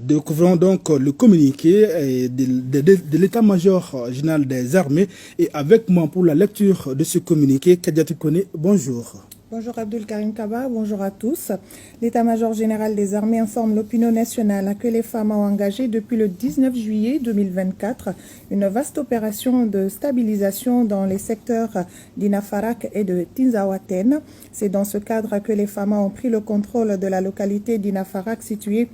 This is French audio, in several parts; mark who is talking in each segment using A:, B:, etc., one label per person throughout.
A: Découvrons donc le communiqué de l'état-major général des armées. Et avec moi pour la lecture de ce communiqué, Kadiatou Kone, bonjour.
B: Bonjour Abdul Karim Kaba, bonjour à tous. L'état-major général des armées informe l'opinion nationale que les femmes ont engagé depuis le 19 juillet 2024 une vaste opération de stabilisation dans les secteurs d'Inafarak et de Tinzaouaten. C'est dans ce cadre que les femmes ont pris le contrôle de la localité d'Inafarak située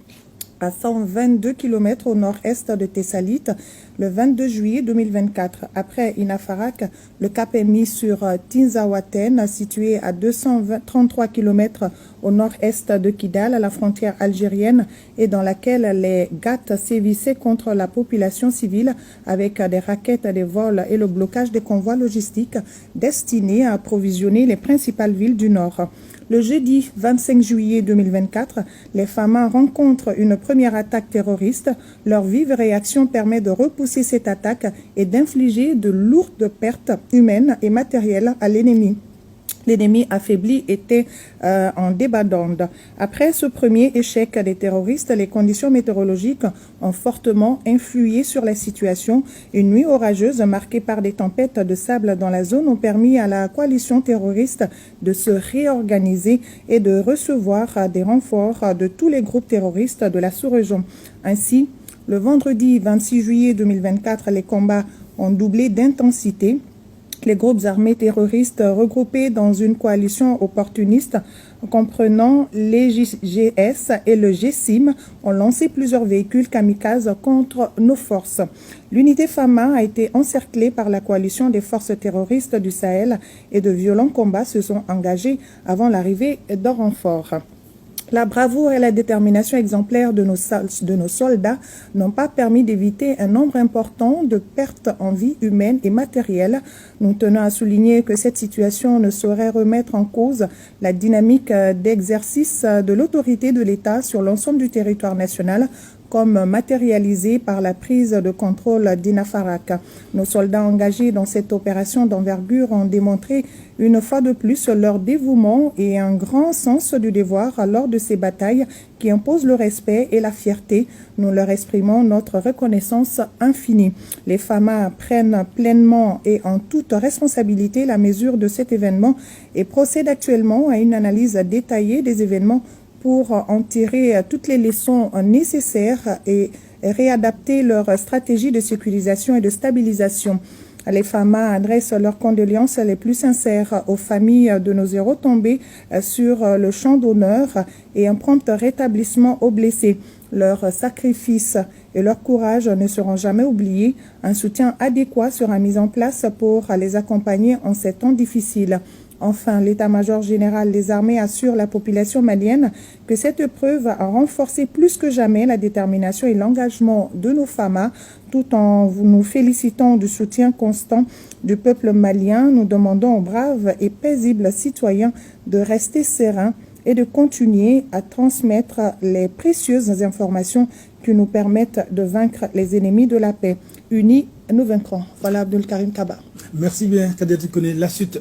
B: à 122 km au nord-est de Tessalit le 22 juillet 2024. Après Inafarak, le cap est mis sur Tinzaouaten, situé à 233 km au nord-est de Kidal, à la frontière algérienne, et dans laquelle les GAT sévissaient contre la population civile avec des raquettes, des vols et le blocage des convois logistiques destinés à approvisionner les principales villes du nord. Le jeudi 25 juillet 2024, les FAMA rencontrent une première attaque terroriste. Leur vive réaction permet de repousser cette attaque et d'infliger de lourdes pertes humaines et matérielles à l'ennemi. L'ennemi affaibli était en débandade. Après ce premier échec des terroristes, les conditions météorologiques ont fortement influé sur la situation. Une nuit orageuse marquée par des tempêtes de sable dans la zone ont permis à la coalition terroriste de se réorganiser et de recevoir des renforts de tous les groupes terroristes de la sous-région. Ainsi, le vendredi 26 juillet 2024, les combats ont doublé d'intensité. Les groupes armés terroristes regroupés dans une coalition opportuniste comprenant les GS et le GSIM ont lancé plusieurs véhicules kamikazes contre nos forces. L'unité FAMA a été encerclée par la coalition des forces terroristes du Sahel et de violents combats se sont engagés avant l'arrivée d'un renfort. La bravoure et la détermination exemplaire de nos soldats n'ont pas permis d'éviter un nombre important de pertes en vie humaine et matérielle. Nous tenons à souligner que cette situation ne saurait remettre en cause la dynamique d'exercice de l'autorité de l'État sur l'ensemble du territoire national, comme matérialisé par la prise de contrôle d'Inafarak. Nos soldats engagés dans cette opération d'envergure ont démontré une fois de plus leur dévouement et un grand sens du devoir lors de ces batailles qui imposent le respect et la fierté. Nous leur exprimons notre reconnaissance infinie. Les FAMA prennent pleinement et en toute responsabilité la mesure de cet événement et procèdent actuellement à une analyse détaillée des événements pour en tirer toutes les leçons nécessaires et réadapter leur stratégie de sécurisation et de stabilisation. Les FAMA adressent leurs condoléances les plus sincères aux familles de nos héros tombés sur le champ d'honneur et un prompt rétablissement aux blessés. Leurs sacrifices et leur courage ne seront jamais oubliés. Un soutien adéquat sera mis en place pour les accompagner en ces temps difficiles. Enfin, l'état-major général des armées assure la population malienne que cette épreuve a renforcé plus que jamais la détermination et l'engagement de nos FAMA. Tout en nous félicitant du soutien constant du peuple malien, nous demandons aux braves et paisibles citoyens de rester sereins et de continuer à transmettre les précieuses informations qui nous permettent de vaincre les ennemis de la paix. Unis, nous vaincrons. Voilà Abdul Karim Kaba.
A: Merci bien, Kadiatou Kone. La suite.